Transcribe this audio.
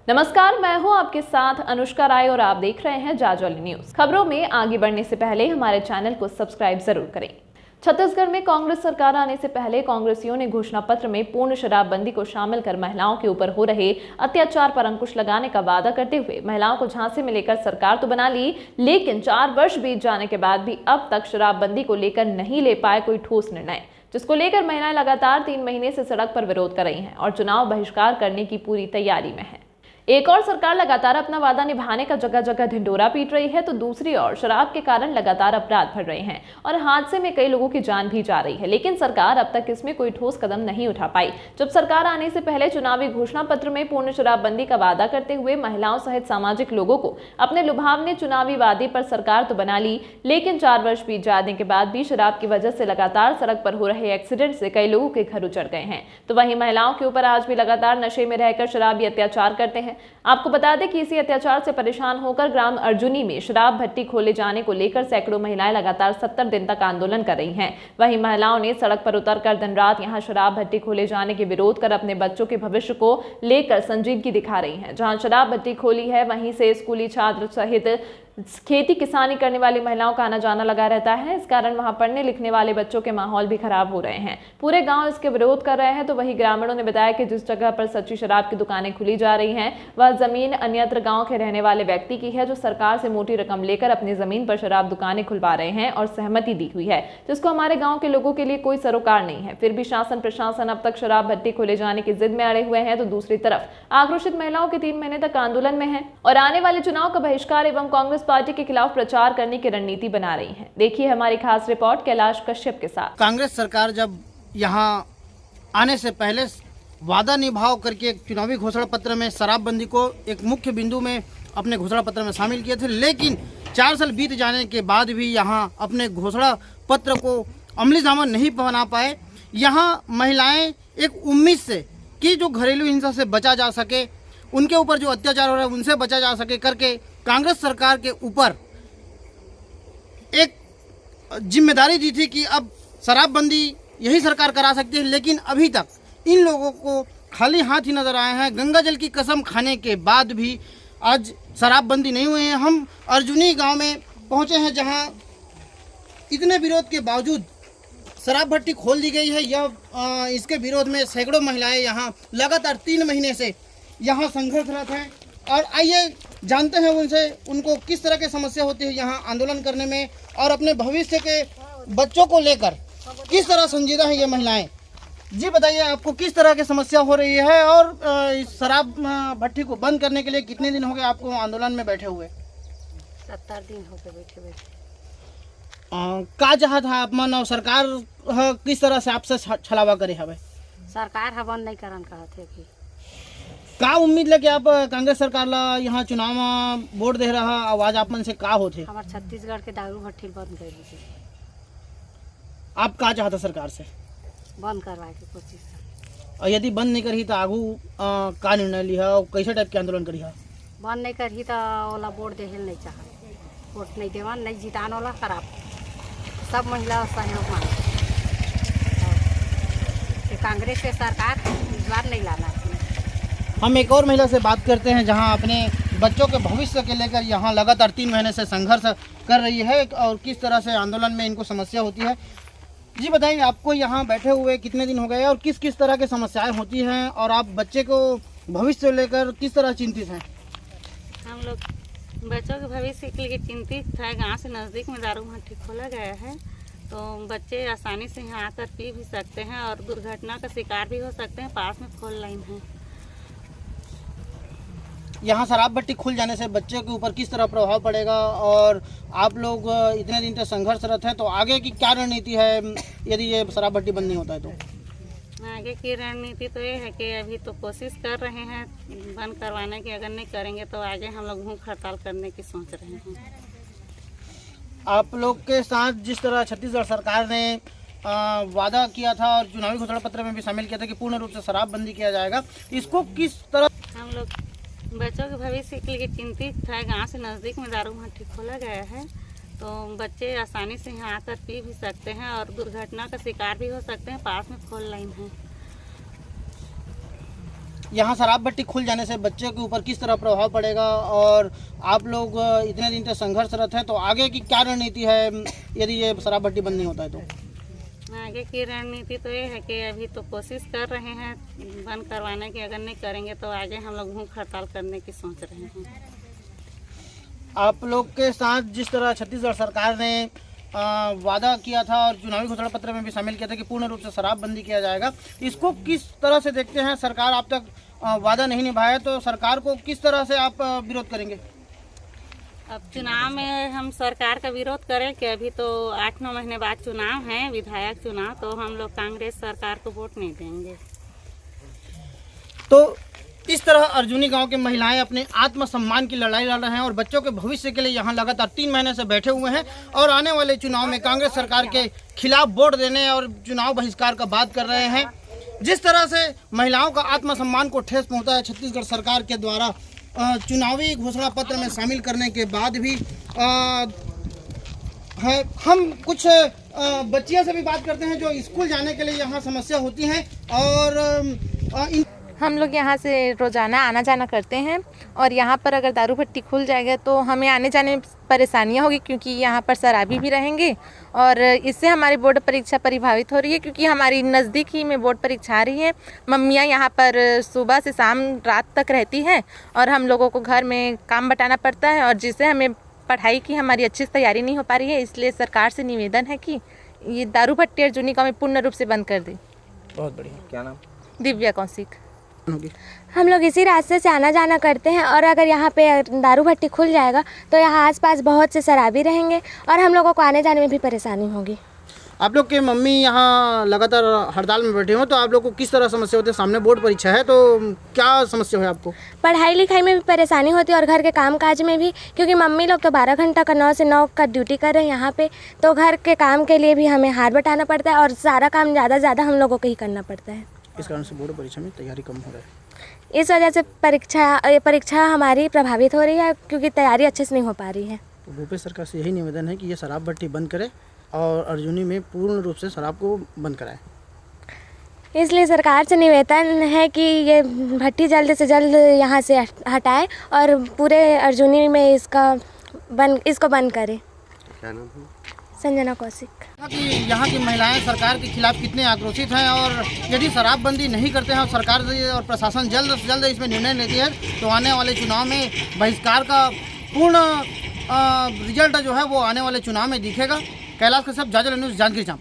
नमस्कार, मैं हूं आपके साथ अनुष्का राय और आप देख रहे हैं जाजौली न्यूज। खबरों में आगे बढ़ने से पहले हमारे चैनल को सब्सक्राइब जरूर करें। छत्तीसगढ़ में कांग्रेस सरकार आने से पहले कांग्रेसियों ने घोषणा पत्र में पूर्ण शराबबंदी को शामिल कर महिलाओं के ऊपर हो रहे अत्याचार पर अंकुश लगाने का वादा करते हुए महिलाओं को झांसे में लेकर सरकार तो बना ली, लेकिन 4 वर्ष बीत जाने के बाद भी अब तक शराबबंदी को लेकर नहीं ले पाए कोई ठोस निर्णय, जिसको लेकर महिलाएं लगातार 3 महीने से सड़क पर विरोध कर रही हैं और चुनाव बहिष्कार करने की पूरी तैयारी में है। एक और सरकार लगातार अपना वादा निभाने का जगह जगह ढिंडोरा पीट रही है, तो दूसरी ओर शराब के कारण लगातार अपराध बढ़ रहे हैं और हादसे में कई लोगों की जान भी जा रही है, लेकिन सरकार अब तक इसमें कोई ठोस कदम नहीं उठा पाई। जब सरकार आने से पहले चुनावी घोषणा पत्र में पूर्ण शराबबंदी का वादा करते हुए महिलाओं सहित सामाजिक लोगों को अपने लुभावने चुनावी वादे पर सरकार तो बना ली, लेकिन 4 वर्ष बीत जाने के बाद भी शराब की वजह से लगातार सड़क पर हो रहे एक्सीडेंट से कई लोगों के घर उजड़ गए हैं। तो वहीं महिलाओं के ऊपर आज भी लगातार नशे में रहकर शराबी अत्याचार करते हैं। आपको बता दें कि इसी अत्याचार से परेशान होकर ग्राम अर्जुनी में शराब भट्टी खोले जाने को लेकर सैकड़ों महिलाएं लगातार 70 दिन तक आंदोलन कर रही हैं। वहीं महिलाओं ने सड़क पर उतरकर दिन रात यहां शराब भट्टी खोले जाने के विरोध कर अपने बच्चों के भविष्य को लेकर संजीदगी दिखा रही हैं। जहां शराब भट्टी खोली है, वहीं से स्कूली छात्र सहित खेती किसानी करने वाली महिलाओं का आना जाना लगा रहता है। इस कारण वहां पढ़ने लिखने वाले बच्चों के माहौल भी खराब हो रहे हैं। पूरे गांव इसके विरोध कर रहे हैं। तो वहीं ग्रामीणों ने बताया कि जिस जगह पर सच्ची शराब की दुकानें खुली जा रही हैं, वह जमीन अन्यत्र गांव के रहने वाले व्यक्ति की है, जो सरकार से मोटी रकम लेकर अपनी जमीन पर शराब दुकानें खुलवा रहे हैं और सहमति दी हुई है, जिसको हमारे गाँव के लोगों के लिए कोई सरोकार नहीं है। फिर भी शासन प्रशासन अब तक शराब भट्टी खोले जाने की जिद में अड़े हुए हैं। तो दूसरी तरफ आक्रोशित महिलाओं के 3 महीने तक आंदोलन में है और आने वाले चुनाव का बहिष्कार एवं कांग्रेस पार्टी के खिलाफ प्रचार करने की रणनीति बना रही है। देखिए हमारी खास रिपोर्ट कैलाश कश्यप के साथ। कांग्रेस सरकार जब यहाँ आने से पहले वादा निभाव करके एक चुनावी घोषणा पत्र में शराबबंदी को एक मुख्य बिंदु में अपने घोषणा पत्र में शामिल किए थे, लेकिन 4 साल बीत जाने के बाद भी यहाँ अपने घोषणा पत्र को अमली जामा नहीं बना पाए। यहाँ महिलाएं एक उम्मीद से कि जो घरेलू हिंसा से बचा जा सके, उनके ऊपर जो अत्याचार हो रहा है उनसे बचा जा सके करके कांग्रेस सरकार के ऊपर एक जिम्मेदारी दी थी कि अब शराबबंदी यही सरकार करा सकती है। लेकिन अभी तक इन लोगों को खाली हाथ ही नजर आए हैं। गंगा जल की कसम खाने के बाद भी आज शराबबंदी नहीं हुई है। हम अर्जुनी गांव में पहुंचे हैं, जहां इतने विरोध के बावजूद शराब भट्टी खोल दी गई है। यह इसके विरोध में सैकड़ों महिलाएं यहां लगातार 3 महीने से यहां संघर्षरत हैं। और आइए जानते हैं उनसे, उनको किस तरह की समस्या होती है यहाँ आंदोलन करने में और अपने भविष्य के बच्चों को लेकर किस तरह संजीदा है ये महिलाएं। जी बताइए, आपको किस तरह की समस्या हो रही है और इस शराब भट्टी को बंद करने के लिए कितने दिन हो गए आपको आंदोलन में बैठे हुए? 70 दिन हो गए बैठे। का जहाँ था आप मन और सरकार किस तरह से आपसे छलावा करे हवे? सरकार ह बंद नहीं करन कहत है कि का उम्मीद लेके आप कांग्रेस सरकार ला यहाँ चुनाव में वोट दे रहा, आवाज आप मन से का होथे? हमारे छत्तीसगढ़ के दारू भट्टी बंद कर दी, आप का चाहता सरकार से? बंद करवाए की कोशिश कर। और यदि बंद नहीं करी तो आगू का निर्णय लिहा और कैसे टाइप के आंदोलन करी? बंद नहीं करी तो ओला वोट देहल नहीं चाह, वोट नहीं देवन, नहीं जितान वाला खराब। सब महिला सहयोग मांगे कांग्रेस के सरकार इस बार नहीं लाना। हम एक और महिला से बात करते हैं, जहां अपने बच्चों के भविष्य के लेकर यहाँ लगातार 3 महीने से संघर्ष कर रही है और किस तरह से आंदोलन में इनको समस्या होती है। जी बताइए, आपको यहाँ बैठे हुए कितने दिन हो गए और किस किस तरह की समस्याएं होती हैं और आप बच्चे को भविष्य लेकर किस तरह चिंतित हैं? हम लोग बच्चों के भविष्य के लिए चिंतित है। गांव से नज़दीक में दारू भट्टी खोला गया है, तो बच्चे आसानी से यहाँ आकर पी भी सकते हैं और दुर्घटना का शिकार भी हो सकते हैं। पास में फोर लाइन है। यहाँ शराब भट्टी खुल जाने से बच्चों के ऊपर किस तरह प्रभाव पड़ेगा और आप लोग इतने दिन से संघर्षरत हैं, तो आगे की क्या रणनीति है यदि ये शराब भट्टी बंद नहीं होता है तो? आगे की रणनीति तो ये है कि अभी तो कोशिश कर रहे हैं बंद करवाने की। अगर नहीं करेंगे तो आगे हम लोग भूख हड़ताल करने की सोच रहे हैं। आप लोग के साथ जिस तरह छत्तीसगढ़ सरकार ने वादा किया था और चुनावी घोषणा पत्र में भी शामिल किया था कि पूर्ण रूप से शराबबंदी किया जाएगा, इसको किस तरह? हम लोग बच्चों के भविष्य के लिए चिंतित है। गांव से नज़दीक में दारू भट्टी खोला गया है, तो बच्चे आसानी से यहाँ आकर पी भी सकते हैं और दुर्घटना का शिकार भी हो सकते हैं। पास में फोर लाइन है। यहाँ शराब भट्टी खुल जाने से बच्चों के ऊपर किस तरह प्रभाव पड़ेगा, और आप लोग इतने दिन से संघर्षरत हैं, तो आगे की क्या रणनीति है यदि ये शराब भट्टी बंद नहीं होता है तो? आगे की रणनीति तो ये है कि अभी तो कोशिश कर रहे हैं बंद करवाने की, अगर नहीं करेंगे तो आगे हम लोग भूख हड़ताल करने की सोच रहे हैं। आप लोग के साथ जिस तरह छत्तीसगढ़ सरकार ने वादा किया था और चुनावी घोषणा पत्र में भी शामिल किया था कि पूर्ण रूप से शराबबंदी किया जाएगा, इसको किस तरह से देखते हैं? सरकार अब तक वादा नहीं निभाया तो सरकार को किस तरह से आप विरोध करेंगे? अब चुनाव में हम सरकार का विरोध करें कि अभी तो 8-9 महीने बाद चुनाव है, विधायक चुनाव, तो हम लोग कांग्रेस सरकार को वोट नहीं देंगे। तो इस तरह अर्जुनी गांव के महिलाएं अपने आत्मसम्मान की लड़ाई लड़ रहे हैं और बच्चों के भविष्य के लिए यहां लगातार 3 महीने से बैठे हुए हैं और आने वाले चुनाव में कांग्रेस सरकार के खिलाफ वोट देने और चुनाव बहिष्कार का बात कर रहे हैं। जिस तरह से महिलाओं का आत्मसम्मान को ठेस पहुंचा है छत्तीसगढ़ सरकार के द्वारा चुनावी घोषणा पत्र में शामिल करने के बाद भी है। हम कुछ बच्चियों से भी बात करते हैं जो स्कूल जाने के लिए यहाँ समस्या होती है और हम लोग यहाँ से रोज़ाना आना जाना करते हैं और यहाँ पर अगर दारू भट्टी खुल जाएगा तो हमें आने जाने में परेशानियाँ होगी, क्योंकि यहाँ पर शराबी भी रहेंगे और इससे हमारी बोर्ड परीक्षा प्रभावित हो रही है, क्योंकि हमारी नज़दीक ही में बोर्ड परीक्षा आ रही है। मम्मियाँ यहाँ पर सुबह से शाम रात तक रहती हैं और हम लोगों को घर में काम बटाना पड़ता है और जिससे हमें पढ़ाई की हमारी अच्छी से तैयारी नहीं हो पा रही है। इसलिए सरकार से निवेदन है कि ये दारू भट्टी अर्जुनी गाँव में पूर्ण रूप से बंद कर दें। बहुत बढ़िया। क्या नाम? दिव्या कौशिक। हम लोग इसी रास्ते से आना जाना करते हैं और अगर यहाँ पे दारू भट्टी खुल जाएगा तो यहाँ आसपास बहुत से शराबी रहेंगे और हम लोगों को आने जाने में भी परेशानी होगी। आप लोग के मम्मी यहाँ लगातार हड़ताल में बैठे हो तो आप लोग को किस तरह समस्या होती है? सामने बोर्ड परीक्षा है तो क्या समस्या है आपको? पढ़ाई लिखाई में भी परेशानी होती है और घर के काम काज में भी, क्योंकि मम्मी लोग तो 12 घंटा का 9 से 9 का ड्यूटी कर रहे हैं यहाँ पे, तो घर के काम के लिए भी हमें हाथ बटाना पड़ता है और सारा काम ज़्यादा हम लोगों को ही करना पड़ता है। इस कारण से बोर्ड परीक्षा में तैयारी कम हो रहा है। इस वजह से परीक्षा हमारी प्रभावित हो रही है क्योंकि तैयारी अच्छे से नहीं हो पा रही है। तो भूपेश सरकार से यही निवेदन है कि ये शराब भट्टी बंद करे और अर्जुनी में पूर्ण रूप से शराब को बंद कराए। इसलिए सरकार से निवेदन है कि ये भट्टी जल्द से जल्द यहाँ से हटाए और पूरे अर्जुनी में इसको बंद करे। क्या नाम है? संजना कौशिक। कि यहाँ की महिलाएं सरकार के खिलाफ कितने आक्रोशित हैं और यदि शराबबंदी नहीं करते हैं और सरकार और प्रशासन जल्द से जल्द इसमें निर्णय लेती है तो आने वाले चुनाव में बहिष्कार का पूर्ण रिजल्ट जो है वो आने वाले चुनाव में दिखेगा। कैलाश कश्यप, जाजल न्यूज़, जांजगीर चांपा।